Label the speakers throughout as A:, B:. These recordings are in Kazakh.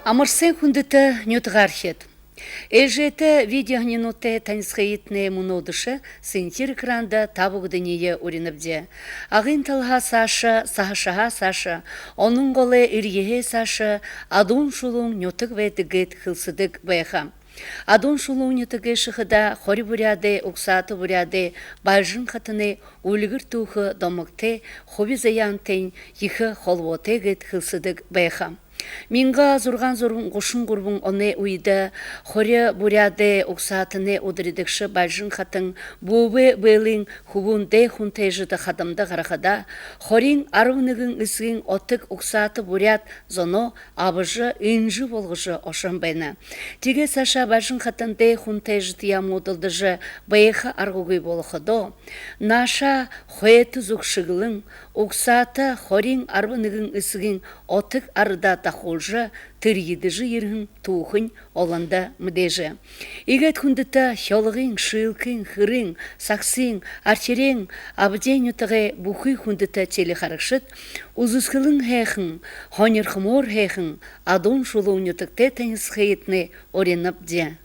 A: Амарсен хүндэtä нютгархет. Эжете видеогненуте танисхаитне мунодышы синтир экрандă табугдыния уриныбде. Агын талха Саша, сахашаха Саша, onun голе ирьехе Саша, адун шулун нютык вэдыгыт хылсыдык бэха. Адун шулун нютыгы шыхыда хори буряде, уксаты буряде, бажын хатыны улгыр тухы домыкте, хоби заянтен, йхы холвоте гыт хылсыдык бэха. Минга зурган гушун гурбун оне уйда хоря буряде уксатыне удыридыкшы бажын хатын бубы былын хубунде хунтежыда хадамда гарахада хорин арвыныгын ысгын отык уксаты бурят зоно абыжы инжы болгыжы ошамбайна. Тиге Саша бажын хатынде хунтежыды ямудылдыжы бэйха аргугы болохыдо. Наша хоеты зукшыгылын уксаты хорин арвыныгын ысгын отык арыда тахолжа тырйыдыжы ерхін тухын оланда мдежі. Игет хүндіті хелығын, шылкын, хырын, сақсын, арчерен, абден ütіғе бұхы хүндіті телі қарықшыт, ұзысқылын хэхын, хонерхымор хэхын, адон шулуын ütікте тәніз хэйетіне ореніп де.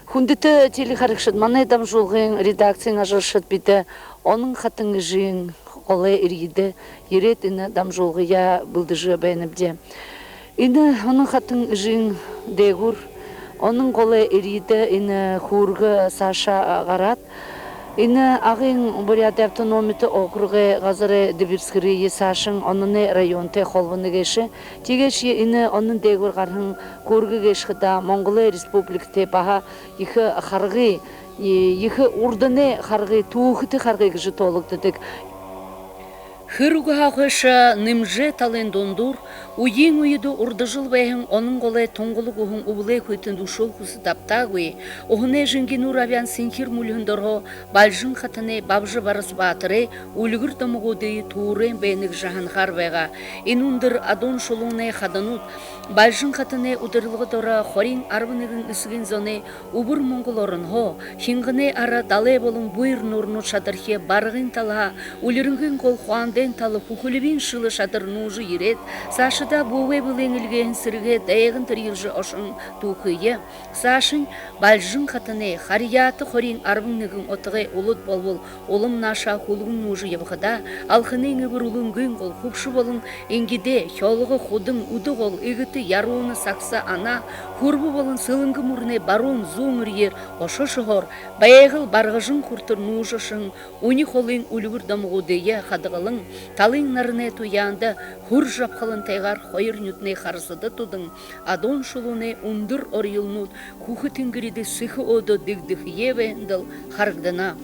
A: Хүндіті телі қарықшыт, маны дам жолғын редакциян ажыршыт біді, оның қатын жын, олы иргиде ерет ина дамжолгыя былдыжы бәйнібде. Ина оның хатын жин дегур, оның қолы ириде ина хургы Саша гарат. Ина ағын буряды автономиты округы ғазыры дебирскірі Сашын оныны районте холвыны кеші. Тегеші ина оның дегур ғарғын көргі кешіда Монголы республикте баға ехі қарғы, ехі урдыны қарғы, туғыты қарғы кіші толықтыдық. Хыргахыша нимже тален дондур, уйин уйду урдыжыл бэхин onun голе тоңголук ухун убуле көйтін душол кусы таптагуи, ухуне жингинур авян синхир мулюндорго балжын хатыне бабжы барыс батыры, улгыр домугуды туурен бэйник жахан харвега, инундыр адон шолуне хаданут, балжын хатыне удырлығы дора хорин арвынығын ысыгын зоне убур монголорын хо, хингыне ара дале болун буйр нурну шадырхе барығын талха, улырынгын кол хуанден талы хухулевин шылы шадыр нужы ерет, Сашыда буwe былын илген сырге дайығын тырылжы ошын тухые. Сашын балжын хатыне харияты хорин арвынығын отығы улут болбол, олым наша хулығын нужы ебіғыда, алхының ебір улынгын қол хупшы болын енгеде, хелығы худың уды қол егіті яруыны сақса ана, хурбы болын сылыңғы мұрне барун зуңыр ер ошы шығыр, баяғыл барғыжын құртыр нужышын, уни холын үлігір дамығудeye қадығылың, талың нарыне туянды, хур жапқылын тайғар хойыр нүтіне қарысыды тудың, адон шулуне ундыр орылнут, кухы тінгіріді сықы оды дігдігі евенділ харгдана.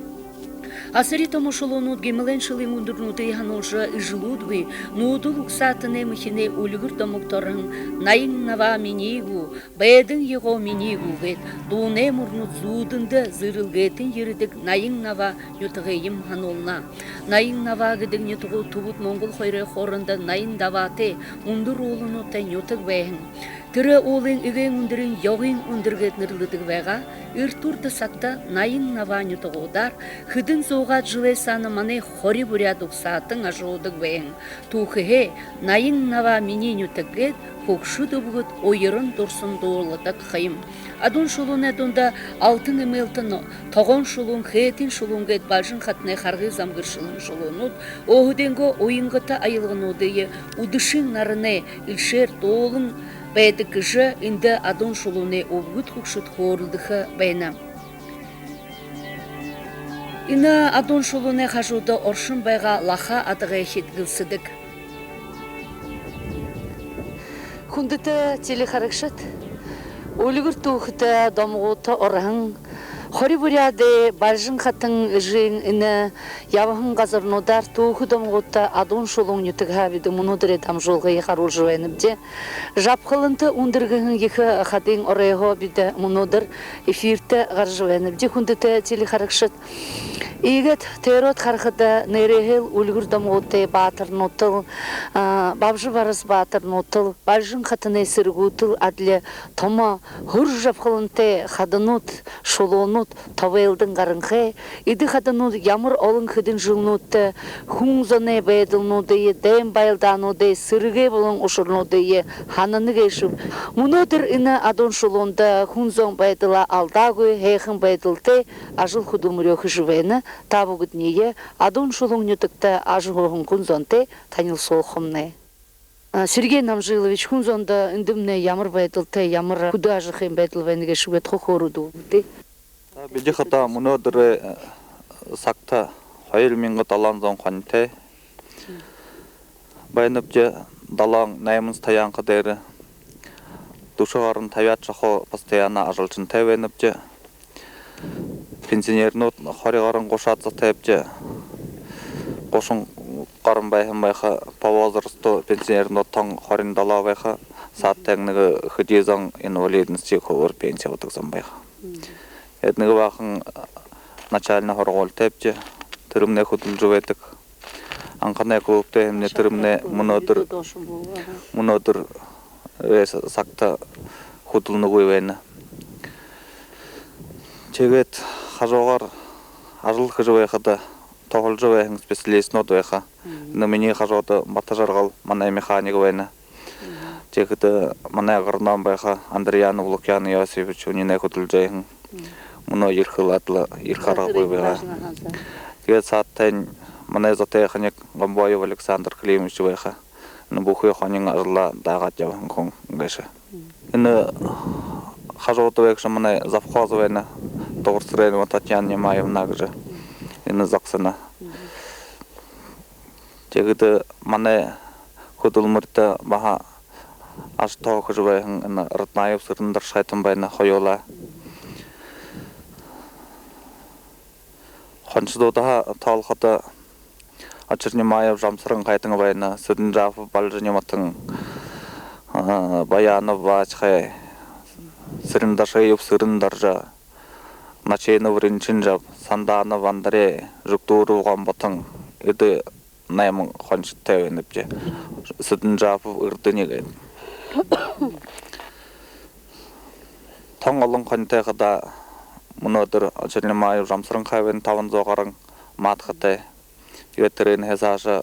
A: Асыри томошолонут гемелен шылын ундырнуты яханожа ижилудвы, нудул уксатыне мыхине улгыр домукторын, найын нава минигу, бэдын его минигу вет, дуне мурнут зудынды зырылгетін ерідік найын нава нютығайым ханолна. Найын нава гыдың нютығы тубут монгол хойры хорында найын давате, ундыр олынуты нютық бәйін. Тірі олың үген үндірін йоғын үндіргет нұрлыдық вәға, үртурды сатта найын нава нютығудар, хыдын зоғат жылы саны маны хори буряд ұқсатын ажуыдық бәйін. Тухыхе найын нава мені нютығет, көкші дүбігіт ойырын дұрсын доғылыдық қайым. Адун шулун әдунда алтын емелтін, тоғын шулун, хейтін шулун гет балжын қатыне қарғы замгыршылын шулунут, оғыденгі ойынғыта айылғын одыйы, удышын нарыне үлшер доғылын бәйді кіжі инді адун шулуне обгүт құқшыт хорылдығы бәйна. Ина адун шулуне қажуды оршын байға лаха адыға хеткілсідік. Хүндіті телі қарықшыт, өлігір тұғыты домғуты орағын, хори буряды балжын қатын жын іні явығын ғазырнудар тұғы домғуты адун шулуң нүтіг хабиді мұнудыр едам жолғы еқарул жуайныбде. Жапқылынты ұндырғын егі қадың орайғы биді мұнудыр эфирті ғар жуайныбде. Хүндіті телі қарықшыт. Игет терот хархада нерехел ульгурдам оте батыр нотыл, бабжы барыс батыр нотыл, бальжын хатыны сыргутыл адле тома хуржап хылынте хадынут, шолонут, тавелдың гарынхе, иди хадынут ямыр олын хыдын жылнутты, хунзоне бейдылнуды, дэм байлдануды, сырге болын ушырнуды, хананы гейшіп. Мунодыр ина адон шолонда хунзон бейдыла алдагы, хейхын бейдылты, ажыл худумырёхы живена, табугыт нее, адон шолон нютыкта ажылғын хунзонте, танил солхымне. Сергей Намжилович хунзонда үндімне ямыр бейдылты, ямыр худу ажылхын бейдылвенге шугет хохоруду.
B: Биди хата мунодыр сакта хайыл минғы таланзон қанте. Байынып же далаң наймыз таян қадері. Душығарын тавят шақо постоянно ажылчын тәвеніп же. Пенсионернот харигарын қошатсы тәп же. Қошын қарын байхын байха по возрасту пенсионернот таң харин дала байха. Саат тәңнігі хыдезан инвалидности ховыр пенсия отықсан байха. Этнігі бақын начальный хорғол тәп же. Түрімне худыл жуветік. Анқанай клубте емне түрімне мұнодыр сақта худылны көйвейні. Чегет хажоғар ажыл хыжывайқыда тоғыл жывайқын специалист нот вайқа. Нөмені хажоғды батажарғал манай механик вайны. Чегеті манай ғырнан байқа Андреяны Лукьяны Иосифович унинай худыл жайқын. Мұны ерхыл атлы ерхарға көйвайға. Кет сааттайын манай затайқынек Гамбаев Александр Климович вайқа. Бухуя ханин ажла дагат яван кон гэшэ. Ины хажоты векшэ манай завхоз вайна Тогурсырайнова Татьяна Немаевна гэжэ. Ины заксына. Чегіді манай худылмырты баха аж тоғы жывайын ины Рытнаев сырындар шайтын байна хойола. Ханшыдода талқыда Ачырнемаев жамсырын қайтыңы байына, сүдін жапы балжынематын баяны бачқай, сырындашайып сырындаржа, начейны вырынчын жап, санданы вандаре, жүктуру оған бұтың, үді наймын қоншыт тәуеніп же, сүдін жапы ұрды негейін. Таң олың қонтайғыда мұнадыр Ачырнемаев жамсырын қайвен тавын зоғарың матқытай, Ветерин хезажа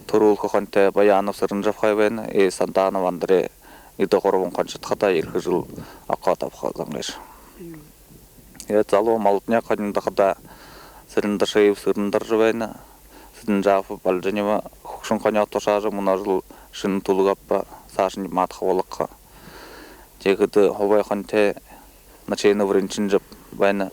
B: турулка хонте баянов сырынжав хайвен и сандана вандре и доғорвон қаншыт хата ерхі жыл аққа тапқа заңғеш. Залу малытня қанында қада сырындар шайып сырындар жывайны, сырын жафы балжынева хұқшын қаня тошажы мұна жыл шын тулығаппа сашын матқы олыққа. Жегіді хобай хонте начейны вырынчын жып байны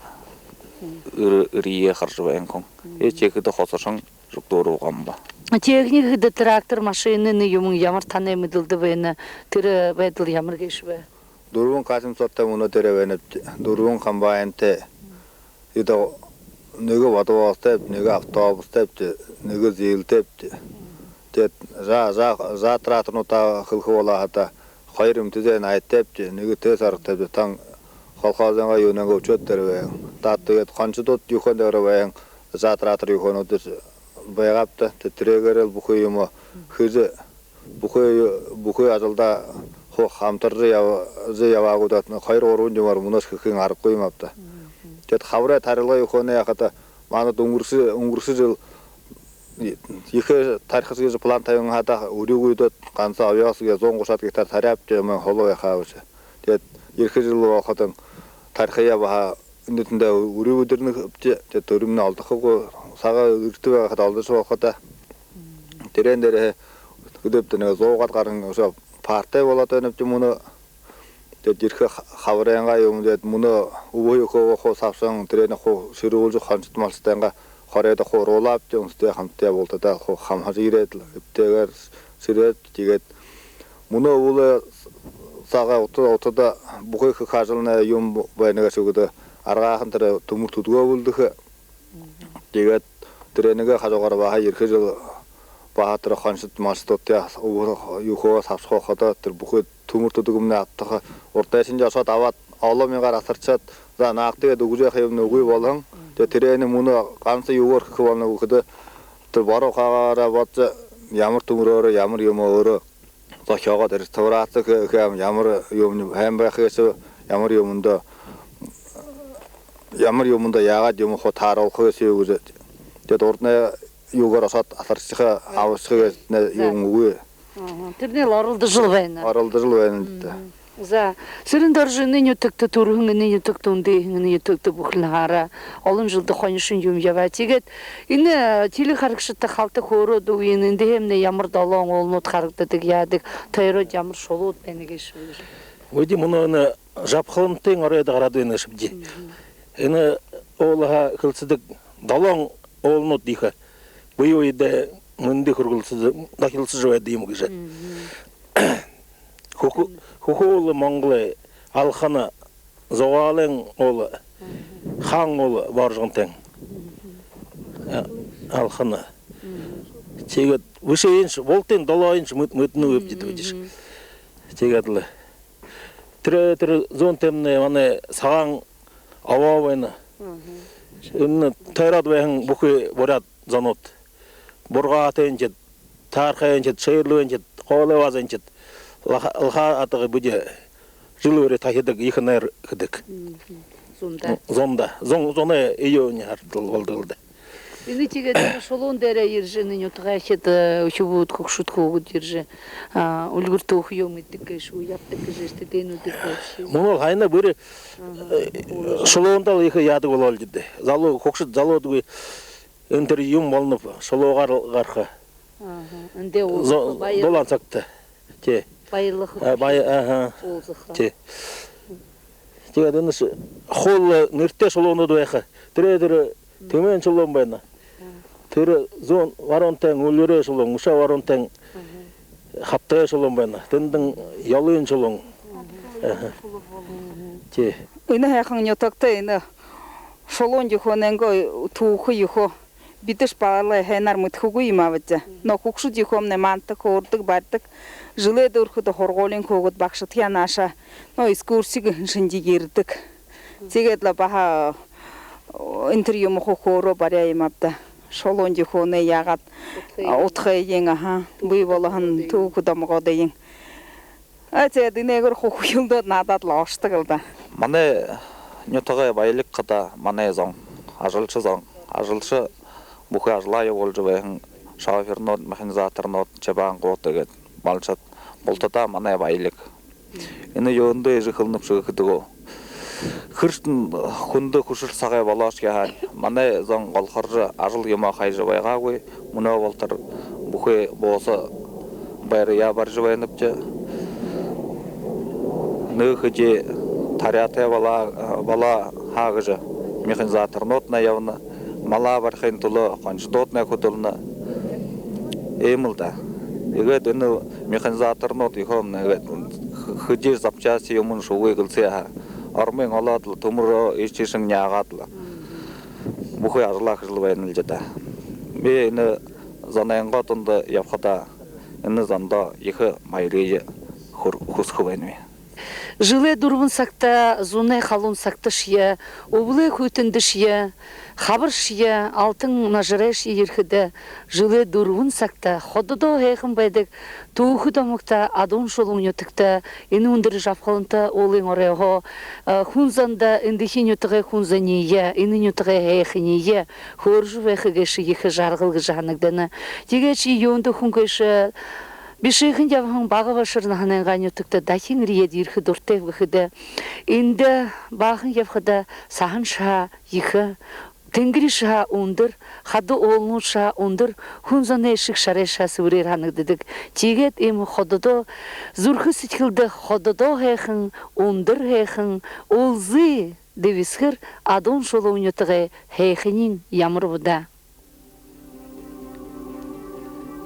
B: үрие қаржы байын кон. Чекіді қосышың жүктуру оған ба.
A: Техникіді трактор машинаны юмын ямар таны мүділді байыны түрі байдыл ямар кеші бай?
C: Дұрвын қасым сотта мұны түрі байыны дұрвын қамбайынты еді нүгі ватуастап, нүгі автобустап, нүгі зейлтап. Жа тракторны та қылқы олағата қайрым түзен айттап, нүгі төс арықтап, таң Халқазанға юнанға учеттері бәйін. Таттығет қаншы дот юхандары бәйін, жатыратыр юхануды байғапты. Түрегерел бұқы емі хүзі бұқы ажылда қамтыржы явағудатын қайыр оруын жемар мұнаш күкін арып қоймапты. Қабырай тарылға юханы яқыта маңыт ұңғырсы жыл екі тарихысығы жы план тайын ғата үрі көйдет қанса авиасыға зоң құшат кектар тарап жемін қолы байқаушы. Еркі жылы вақытың тарихия баха үндетінде үрі өдіріні көпте, түрімні алдықы қой, саға үрті вақыт алдышы вақыта. Терендері үдептіні зоғат қарын партай болады өніпті мұны. Еркі қабырайынға мұны ұбой қой сапшың, терені қой шүрі олжы қаншыт малшыстайынға қарайда қой ролап, үстіге қамтия болды да қамхажы еретіл, үптегер шүрет, дегет. Мұны олы Саға отыда бұқы қажылына ем байныға шөгіді арғақын түрі тұмыр тұтуға болдығы. Дегет түренігі қажоғары баға еркі жыл баға түрі қаншыт машыт отты юқуға сапшық оқыда бұқы тұмыр тұтуғымны аттығы. Ортайшын жасат ават аула мен қар асырчат. За нақты еді ұғыз қайымны ұғыз болың. Тэ тэрэн муна ганц юугаар хөвөн үхэдэ тэр баруу хаагаараа бод ямар төмөрөөр ямар юм өөрөө зохиогоо тэр тавраацах хэм ямар юм хайм байхээс ямар юмдаа яагаад юм хо тааруулах гэсэн үг үү. Тэгэд урдны юугаар осоод аларсхаа авсхаа юм үгүй.
A: Тэрний оролдожил байна.
C: Оролдожил байна.
A: За сэрэн дөржины нютэгт төрхөн нютэгт үндэ нютэгт бүхлэнхаараа олон жилд хоньшин юм яваа. Тэгээд энэ теле харагштай халтаг хөөрөөд үеийн энэ хэмнэ ямар долоон уулнууд харагддаг яадаг тойроод ямар шулууд байна гэж шүү.
D: Өди мөн жапхлантын оройд гараад байна шивжи. Энэ уулаа хөлцөдөг долоон уулнууд их буй үед мөндөг хөргөлцөд дахилсж байд юм гэж. Хөхөөл Монгол алхана зоваалын ол хаан ол баржгантен алхана тэгээд вишээнш волтын долоонч мэднүү өвдөд байж. Тэгээд л тэр зон темне мане саан аваавэн энэ тойроод байна бүхий бораад зонууд бургаатэнч таархэнч шэрлүүнч хоолойвазэнч лха атга бүдэ жилүүрэ тахидаг ихнэр хэдэг. Зонда зоне эёны хардл болдолда.
A: Энэ тэгээд шулуун дээрээ иржэн нютгайхэд өчүүд хөгшөд хөөгд иржэн үлгэр төөх юм гэдэг гэж үү явдаг гэж тэдэнүүдийг хэлсэн.
D: Мөн хайна бүр шулуундаа их яадаг болол гэдэг. Залуу хөгшөд залуудгүй энэ төр юм болно шулуугаар гарах.
A: Эндээ
D: долан цагта. Тий.
A: Баярлах.
D: Тий. Тэгээд энэ хол нэртэй шулуунууд байх. Тэр төмөн шулуун байна. Тэр зон варонтан үлрээ шулуун, уша варонтан хаптай шулуун байна. Тэндэн ялын шулуун. Тий.
E: Энэ хайхан нютагтай энэ шулуун жихонэнго түүх юхо бидэш баалаа хайнаар мэдхүүгүй юм аваад. Но хөгшөд юхомны мантак өрдөг бардаг. Жилээд өрхөд хоргуулын хөөгд багшд хянааша. Но скурсиг шинжиг ирдэг. Тэгээд л баха интервью мохоороо барай юм авда. Шулуун жихоны ягаад утхайин буй болон түүх домгоодын. Тэгээд энэгээр хөхүлдөө надад л оошдаг л да.
B: Манай нютагай баялаг гада манай зон ажлч бүхий ажлаа явуулж байна. Шофернууд, механизаторнууд, чабангууд тэгээд малчат болтода манай баялаг. Энэ юундээ ирхэлнэв шигдэг. Хөрстөн хүндэ хүшил цагай болооч яа манай зон голхор ажил юм хайж байгаагүй мөнөө болтор бүхий боосо байр я барж байнавч нөхөж таряатай бала хаагж механизаторнууд на явна мала бархын тулы гонждууд на хөдөлнө эмэлда тэгээд энэ механизаторнууд ихом нэгэд хөжир запчасти юм шуугүй гэлцээ Армын олоод төмөр ичсэн яагаад л бүхий ажлаа хэл байна л жада. Би энэ зананготонд явхада энэ занда их майрыг хөсөх байна.
A: Жилээ дөрвөн сагта зуны халуун сагташья, өвлөө хүйтэндэшья, хабаршья, алтын нажрэшья ирэхэд жилээ дөрвөн сагта ходдоо хайхан байдаг түүхэд омогта адун шулуун ютагта энэ өндөр жавхаланта уулын оройхоо хүнзанда эндхийн ютагай хүнзания энэ ютагай хайхния хөрж байхгаш их жаргал гэж ханагдана. Тэгээ чи юунд хүнгэш бишихэн явхан бага башир наханы ганютагта дахин риед ирэхэд уртай гэхэд энд баахан явхад сахан ша их тэнгэрша өндөр хаду уулнууша өндөр хүн заны шиг шарэша сүрээр ханагддаг. Тэгээд им ходдоо зүрхэс сэтгэлдэ ходдоо хайхан өндөр хайхан улзи дэвисхэр адун шулуунютгэ хайхнин ямар буда.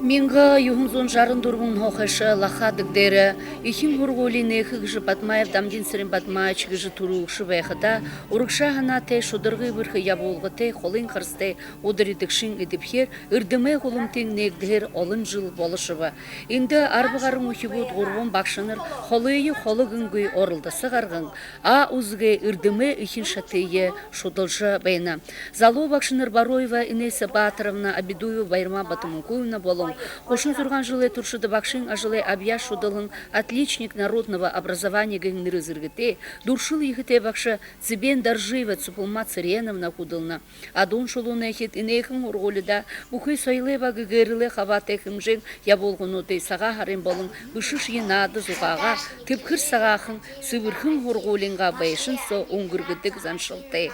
A: Минга юхунзон жарын дурбун хохаша лахадык дере, ихин хурголине хыгжы Батмаев дамдин сырын Батмаевич гыжы турукшы бэхада, урукша ханате шудыргы вырхы яболгыте, холын қырсте, одыридыкшин эдипхер, үрдіме холымтен негдер олын жыл болышыва. Инді арбығарын ухибуд ғурбун бақшыныр, холыйы холыгынгы орылдысы ғарғын, а узге үрдіме ихин шатые шудылжы бәйна. Зало бақшыныр Бароева Инесса Батыровна Абидуева Байырма Батымункуевна болон. Кошын зурган жылы туршыды бақшын ажылы абья шудылын отличник народного образования гэнныры зыргыте, дуршыл ехіте бақшы цыбен Даржиева Цупулма Цыреновна кудылна. Адон шулуна ехет инейхін урголыда бұқы сойлева гігерілі хаватекім жен яболғынуды саға харин болын үшіш енады зуғаға тіпкір сағақын сывырхын урголинға байшын со уңгіргідік заншылты.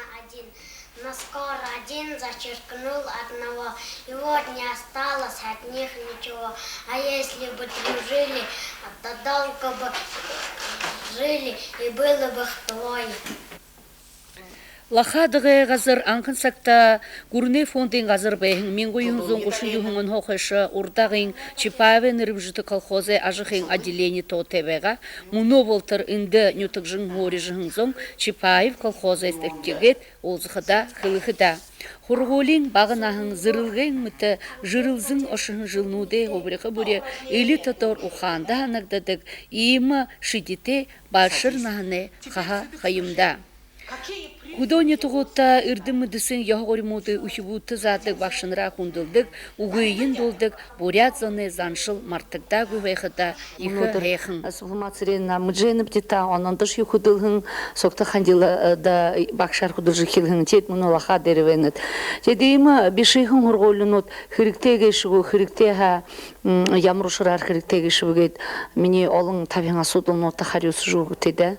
F: Но скоро один зачеркнул одного, и вот не осталось от них ничего. А если бы дружили, то долго бы жили, и было бы трое.
A: Лахадығы ғазыр анқын сақта күріне фондың ғазыр бәйін мен қойын зон құшы юхыңын хоқышы ұрдағын Чипаевен үрімжіті колхозы ажықын отделение тоғытебеға мұны болтыр үнді нүтік жың ғори жығын зон Чипаев колхозы әстіктегет олзықыда қылықыда. Хурголин бағынағын зырылғын мүті жырылзың ұшын жылнуде обырықы бұре елі тұтыр ұқанда анагдадық иімі шидете башыр нағыны қаға қайымда. Худоне тугутта үрдімі дүсін яғоримуды ухибуты задық бақшыныра құндылдық, уғыйын долдық, бурят зоны заншыл мартықта гүвейхіда иқы рейхін.
G: Сулма Цырена мұджені бдета, онандыш юхудылғын, соқта қандила да бақшар худылжы хилғын, тет мұны лақа деревенет. Тедейімі бешейхін ғырғолынут, хіріктеге шығу, хіріктеға ямрушырар хіріктеге шығугет, мені олың табиңа судылнуты қариусы жұғы теді?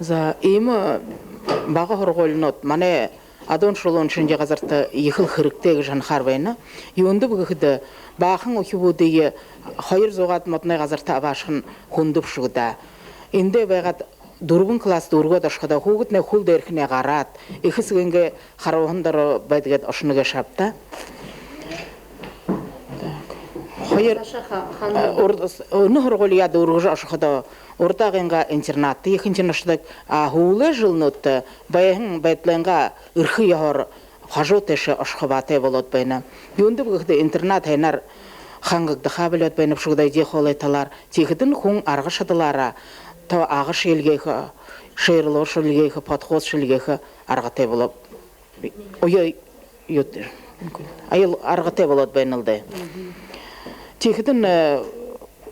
H: За има бага хорголнот мане адон шолон шинже газарта ихил хирктеги жан харбайна юнды бүгүдө баахын ухибудыгы хайыр зогат мотнай газарта башын хундуп шугда инде байгат дурбун класс дурго дашкада хугутне хул дерхне гарат ихисгенге харовандар байдгет ошнуга шапта хайыр нохорголия дурго ашхада Ортағынға интернатты екінші наштык хулы жылнутты байын байтланға үрхі яғыр қажотеші ашқыбаты болот байна. Юнды бұғыды интернат айнар қаңғықты қабілет байнып шуғдай де қолайталар. Текідің хуң арғы шадылара, та ағы шелгейхі, шейрлы шелгейхі, подход шелгейхі арғытай болот. Ойой, айыл арғытай болот байнылды. Текідің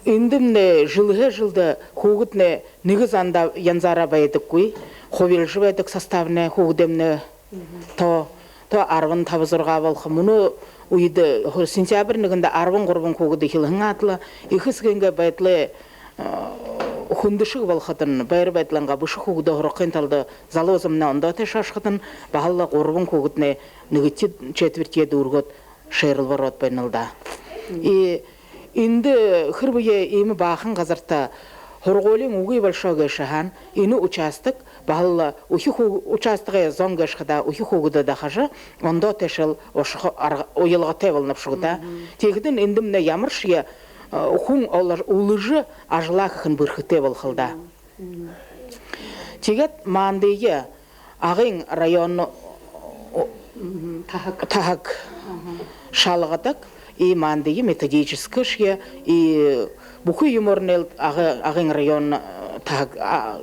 H: Индимне жылды хугутне нигызанда янзара байдык куй, ховелжы байдык составне хугдемне то арвын табызырға болқы. Мұны уйды сентябрь нигында арвын ғұрбын хугуды хилғын атлы, ихісгенге байтлы хундышық болқытын, байыр байтланға бұшы хугуды ғұрықын талды залозымна онда те шашқытын, бағалла ғұрбын хугутне нигітті четвертие дұрғыт шеріл барот байнылда. Инде хырбые имы бахын газарта хорголин угы большого шахан ину участок бахалла ухи участогы зонгашхада ухи хугуда дахажа онда тешел ошхо ойылга тебылнып шугда тегидин индимне ямыршия хун олар улыжы ажлахын бырхыте болхылда тегет мандыйы агын район тахак шалгадак и мандыйы методический шия и буху юморнел агын район таг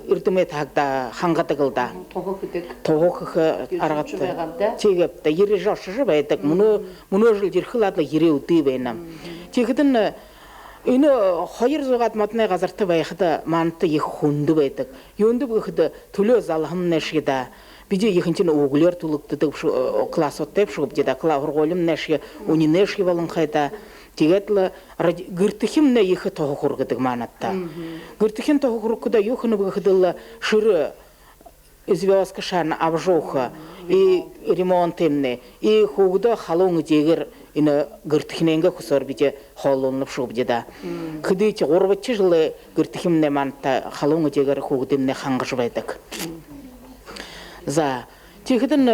H: иртме тагда хангатыгылда тогох аргатты тегепте ири жашыжы байтак муну жыл жирхыладлы ири үти бейнам тегидин ини хайыр зогат матнай газарты байхыда манты их хунду байтак юнду бухыда төлө залхым нешида Биде ехинчен углер тулыкты класс оттеп шугып деда клаврголим неши унинеши балын хайда тегетлы гыртыхимне ехи тогургыдык манатта. Гыртыхин тогургыда юхыны быхдылла шыры извёзка шан обжоха и ремонтемне и хугда халоңы дегер ина гыртыхиненге кусор биде холлонуп шугып деда. Кыдыч горбатчы жылы гыртыхимне манатта халоңы дегер хугдемне хангыжбайдык. За Тихиден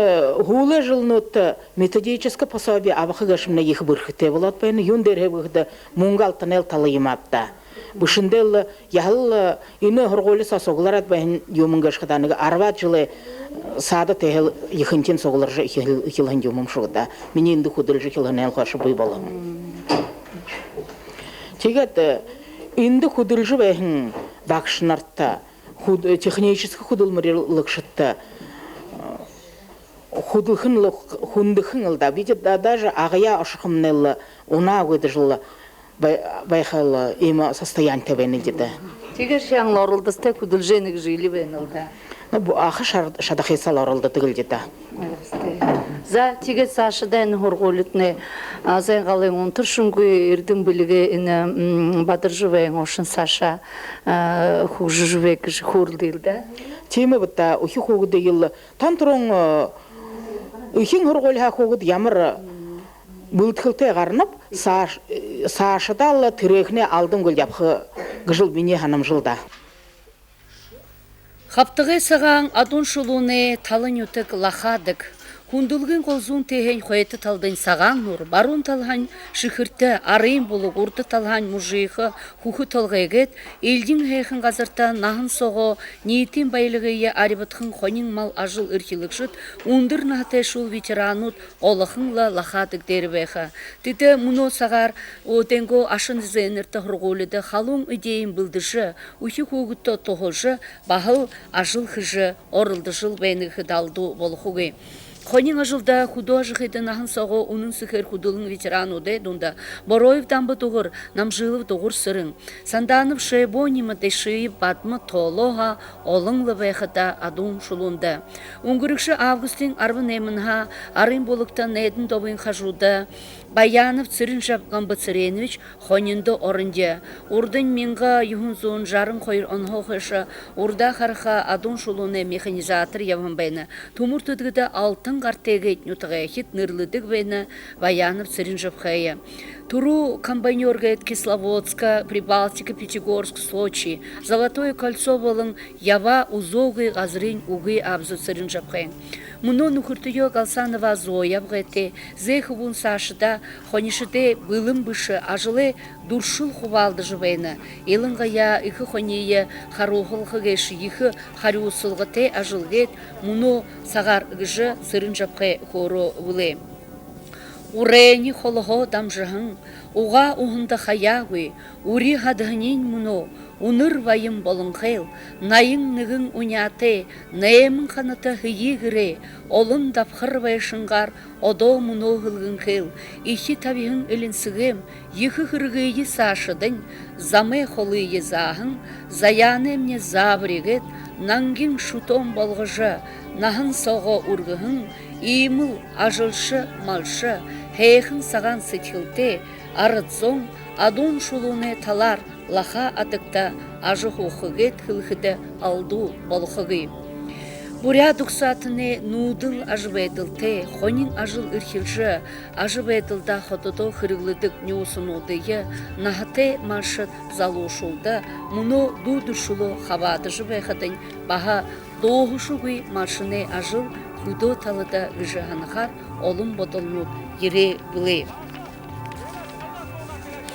H: хуле жылнут методическое пособие абахыгашымна их бырхыте болот бен юндер хебыгда мунгалтан эл талыйматта. Бушындел яхыл ине хорголы сосогларат бен юмунгашхаданыга арват жылы сада tehel ихынтин согларжы ихилхан юмум шугда. Мини инди худылжы хилхан эл хашы бый болам. Тигет инди худылжы бен бакшнарта технический худылмырылыкшытта хундыхынылда видит даже агая ашхымнелла уна выдержала байхал има состояние венедида.
G: Тигер шаң лорылдысты кудылженик жили венилда.
H: Бу ахы шадахиса лорылды тигилдида.
G: За тигер сашыдан хорголитне азай галын онтыршунгу ирдин билиге ине бадыржывен ошын саша хужжывек хурлдилда.
H: Тема бутта ухи хугуды ел тантрон ухин хорголха хугуд ямар Bultхылты гарнып, сашыдалла тирехне алдым гүл япхы гыжыл бине ханам жылда.
A: Хаптығы саған адун шулуне талын ütік лахадық. Хундулгын қолзун теген қойты талдың саған нұр, барун талған шықырты, арайын болуг урды талған мұжиқы, хухы толғайгет, елдің ғайқын ғазырта нағын соғы, ниетен байлығыйе арибатқын қонин мал ажыл үрхилікшіт, ундыр нағытай шул ветеранут, олықынла лахадық дербеха. Тіді мұно сағар, оденго ашын зенерті ғырғолыды, халун идейін білдіжі, ухи хуғытты тоғыжы, бағыл ажыл хыжы, орылды жыл бәйнігі далду болуғы. Хонин ажылда художник нахын соғы унын сықыр худылын ветерану дедунда, Бороев дамбы туғыр, намжилы туғыр сырын. Санданып шейбонимы дешиіп батмы толоға, олыңлы вайхыда адун шулунда. Унгурыкшы августин арбын емінға, арын болықтан едін добын қажуда, Баянов цирин жапқан Бацаренович хонинды орынде. Урдын менға юхунзуын жарын қойыр онхоқышы, урда қарыға адун шулуны механизатор явын бәйні. Тумур түдігіді алтын қартегі нютығайхит нұрлыдық бәйні Баянов цирин жапқайы. Туру комбайнерга Кисловодска, Прибалтика, Пятигорск, Сочи. Золотое кольцо болын ява узоғы ғазырын уғы абзу цирин жапқайын. Мұны нұқыртыйо Галсанова Зоя бғете, зейхы бұн сашыда, хонишыде былым бұшы ажылы дұршыл хувалды жывайны. Елінға я иқы хоние харухылғы геші иқы хариусылғы те ажылгет, мұны сағар ғыжы сырын жапқай хору вылы. Урени холого дамжығын, уға уғында хаягы, ури хадығынен мұны, Уныр вайым болын қел, найың нығын уняте, наемын қаныты хыйы гіре, олын дапқыр байшынғар, одо мұно ғылғын қел, ихи табиғын ілінсігім, ехі ғырғыйы сашыдың, замы қолыйы зағын, заяны мне забрегет, нангин шутом болғыжы, нахын соғы ұрғығын, имыл ажылшы малшы, хейхін саған сетхілте, арыдзон, адун шулуне талар, лаха атыкта ажық оқығет хылхыды алду болхығы. Буря дұқсатыне нудыл ажыбайдылте, хонин ажыл үрхілжі, ажыбайдылда хотыдо хырылыдық неусынудыйы, нахате маршыт залушулда, мұны дудушулу хавады жыбайхадың баға доғышуғы маршыне ажыл хүдо талыда ғыжығанығар олым бодылну ере біле.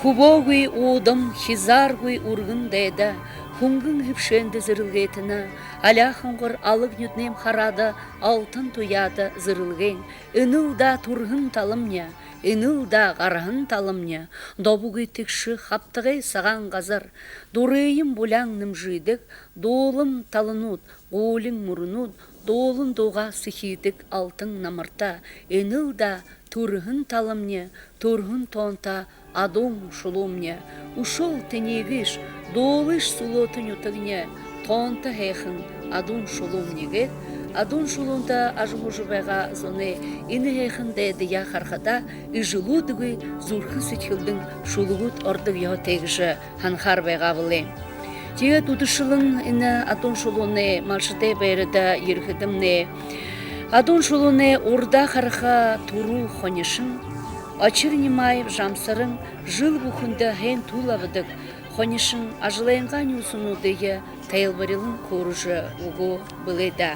A: Хубогui удам, хизаргui ургын дайда, хунгын хипшенді зырылгетіна, аляхыңғыр алып нүтнем харада, алтын туяда зырылген, үнілда турғын талымня, үнілда ғарғын талымня, добугы тікші хаптығы саған ғазар, дұрыйым бұлаңным жидік, долым талынуд, ғолың мұрынуд, долын доға сихидік алтын намырта, үнілда турғын талымня, турғын тонта, адом шулумня, ушол тенегиш, долыш сулотын утыгня, тонта хейхын, адун шулумнегет, адун шулунда ажмужубайга зоне, ины хейхын дәді я хархада, ижилудыгы зурхы сетхілдің шулугут ордыг яу тегіші ханхар байға вылы. Теге тудышылын ины адун шулуне малшыде бәріда ерхідімне, адун шулуне урда харха туру хонешын, Очырнимаев жамсырын жыл бұхында хен тулавыдық, хонешын ажылайынған юсынудығы тайлбарылын көружы ұғы біледа.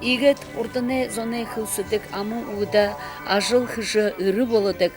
A: Игет урдыне зоне хылсыдык амы уыда ажыл хыжы ыры болыдык.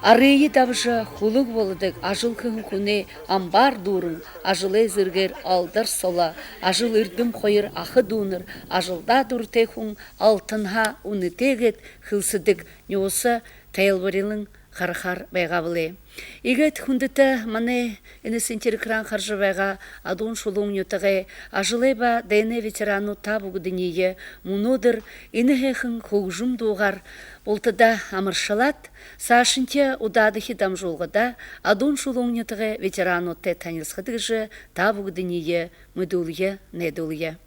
A: Арыйы давжа хулык болыдык, ажыл кын күне амбар дурын, ажылы зыргер алдар сола, ажыл үрдім қойыр ақы дуныр, ажылда дұртехун алтынха унытегет хылсыдык неосы тайлбарилың хархар байгабылы. Игет хундыта мане инесентер кран харжы байга адун шулун ютаге ажылыба ДН ветерану табугдыние мунодыр инехехын хугжум дугар болтыда амыршалат сашынте удадыхи дамжулгада адун шулун ютаге ветерану те танилсхыдыгжы табугдыние мыдулye недулye.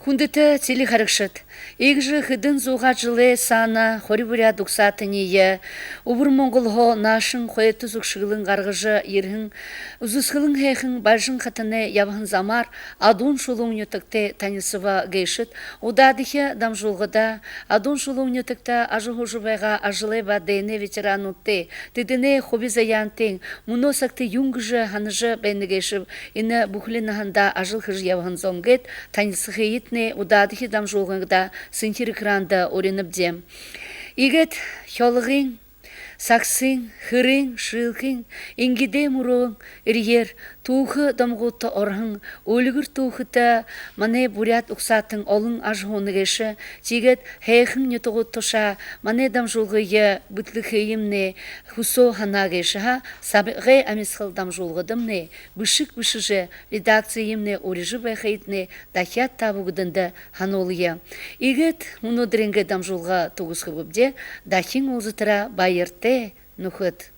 A: Хундыта цели харакшат. Игжы хыдын зуға жылы сана хорибуря дуксатыния. Убыр монголхо нашын хоеты зукшылын гаргыжы ерхін. Узусхылын хэхін бажын хатыны явхын замар адун шулун ютыкте танисыва гейшит. Удадыхе дамжулғыда адун шулун ютыкта ажығужыбайға ажылыба ДН ветерану те. Тедіне хоби заянтен муносакты юнгжы ханыжы бәйні гейшіп. Ины бухлинахында ажыл хыж явхын зонгет танисыхы етне удадыхе дамжулғыда сынтир кранда ореніпдем. Игет хёлығын, саксын, хырын, шылқын, ингиде мұрын, ирьер, туғы дамғуты орхын, өлігір туғыта мане бурят ұқсатын олың ажғуны кеші, тегет хэйхын нетуғы тұша, мане дамжулғыя бүтліхейімне хусо хана кеші, сабығы амисқыл дамжулғыдымне, бішік-бішіжі редакциямне орежі бәйхейтне дахят табуғыдынды ханолыя. Игет мұнодыренге дамжулға туғызғы бүбде, дахин олзытыра байырте нұхыт.